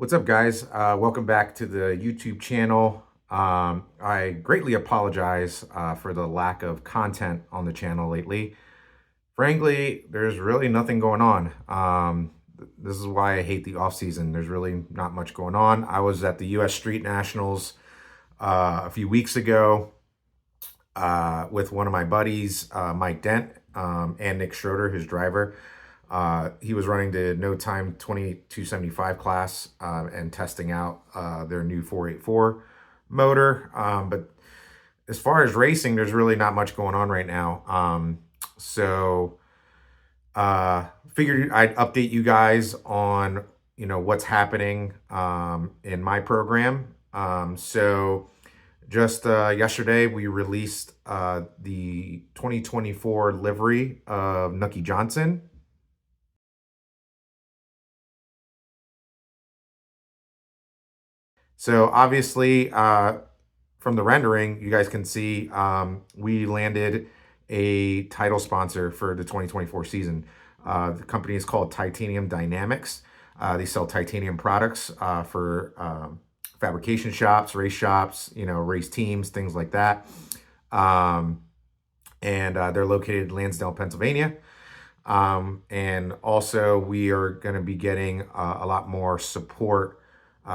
What's up, guys? Welcome back to the YouTube channel. I greatly apologize for the lack of content on the channel lately. Frankly, there's really nothing going on. This is why I hate the off season. There's really not much going on. I was at the U.S. Street Nationals a few weeks ago with one of my buddies, Mike Dent, and Nick Schroeder, his driver. He was running the no time 2275 class and testing out their new 484 motor. But as far as racing, there's really not much going on right now. Figured I'd update you guys on what's happening in my program. Just yesterday, we released the 2024 livery of 𝐥𝐸𝐬𝐿. So obviously, from the rendering, you guys can see we landed a title sponsor for the 2024 season. The company is called Titanium Dynamics. They sell titanium products for fabrication shops, race shops, race teams, things like that. They're located in Lansdale, Pennsylvania. And also we are going to be getting a lot more support,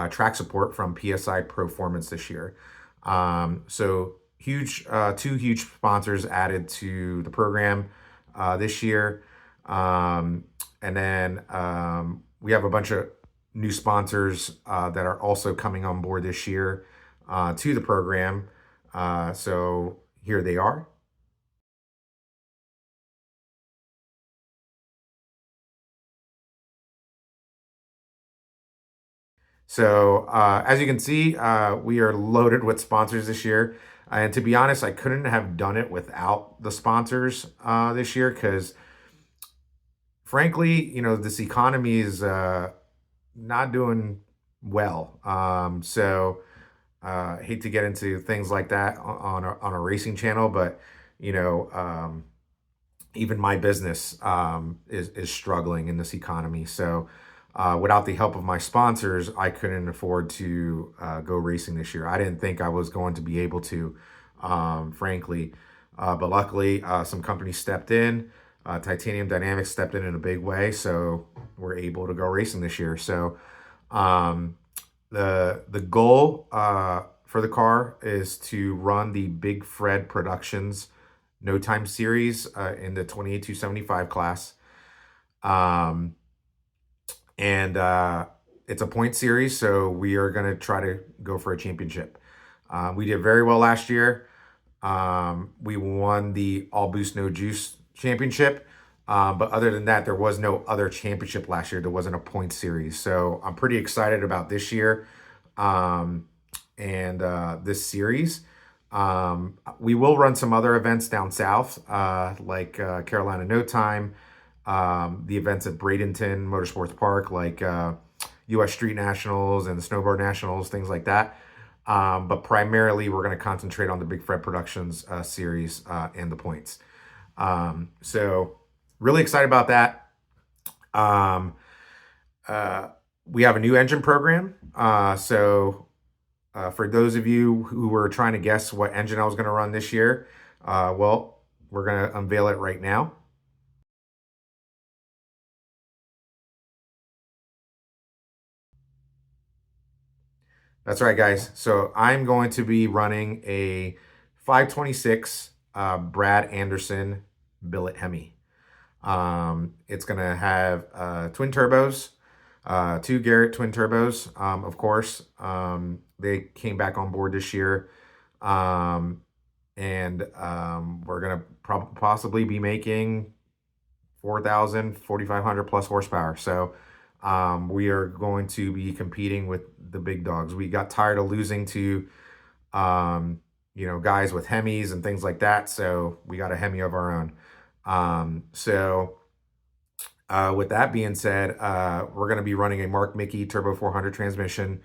track support from PSI Performance this year. So two huge sponsors added to the program this year. And then we have a bunch of new sponsors that are also coming on board this year to the program. So here they are. So as you can see, we are loaded with sponsors this year. And to be honest, I couldn't have done it without the sponsors this year because, frankly, this economy is not doing well. Hate to get into things like that on a racing channel, but even my business is struggling in this economy. So without the help of my sponsors, I couldn't afford to go racing this year. I didn't think I was going to be able to, frankly. But luckily, some companies stepped in. Titanium Dynamics stepped in a big way, so we're able to go racing this year. So the goal for the car is to run the Big Fred Productions No Time Series in the 28275 class. It's a point series, so we are going to try to go for a championship. We did very well last year. We won the All Boost No Juice championship. But other than that, there was no other championship last year. There wasn't a point series. So I'm pretty excited about this year this series. We will run some other events down south, like Carolina No Time, the events at Bradenton Motorsports Park, like U.S. Street Nationals and the Snowboard Nationals, things like that. But primarily, we're going to concentrate on the Big Fred Productions series and the points. So really excited about that. We have a new engine program. For those of you who were trying to guess what engine I was going to run this year, well, we're going to unveil it right now. That's right, guys. So I'm going to be running a 526 Brad Anderson Billet Hemi. It's going to have twin turbos, two Garrett twin turbos, of course. They came back on board this year. We're going to possibly be making 4,000, 4,500 plus horsepower. So we are going to be competing with the big dogs. We got tired of losing to, guys with Hemis and things like that. So we got a Hemi of our own. With that being said, we're going to be running a Mark Mickey Turbo 400 transmission.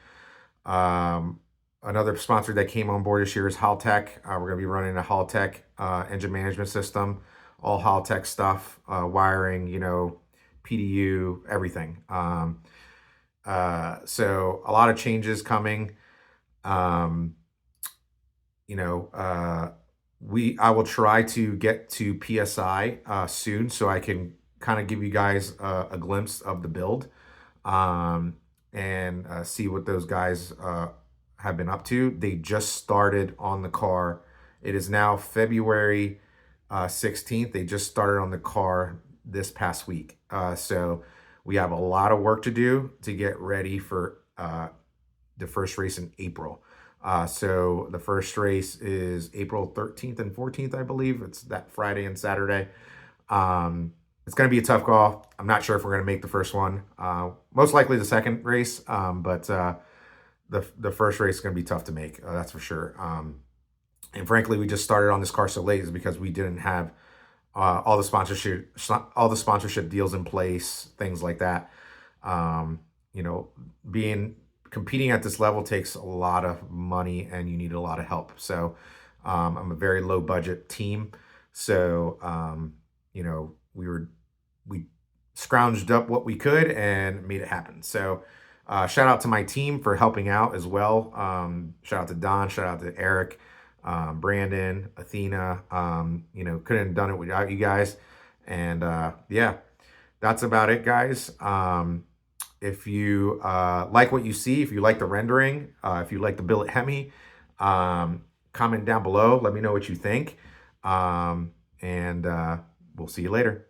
Another sponsor that came on board this year is Haltech. We're going to be running a Haltech engine management system, all Haltech stuff, wiring, PDU, everything. So a lot of changes coming. Um, you know, I will try to get to PSI soon, so I can kind of give you guys a glimpse of the build, um, and see what those guys have been up to. They just started on the car. It is now February 16th. They just started on the car this past week. So we have a lot of work to do to get ready for the first race in April. So the first race is April 13th and 14th, I believe. It's that Friday and Saturday. It's going to be a tough call. I'm not sure if we're going to make the first one. Most likely the second race, but the first race is going to be tough to make. That's for sure. And frankly, we just started on this car so late is because we didn't have all the sponsorship deals in place, things like that. You know, competing at this level takes a lot of money and you need a lot of help. So I'm a very low budget team. So, you know, we scrounged up what we could and made it happen. So shout out to my team for helping out as well. Shout out to Don, shout out to Eric, Brandon, Athena. You know, couldn't have done it without you guys. And yeah, that's about it, guys. If you like what you see, if you like the rendering, if you like the Billet Hemi, comment down below. Let me know what you think. And we'll see you later.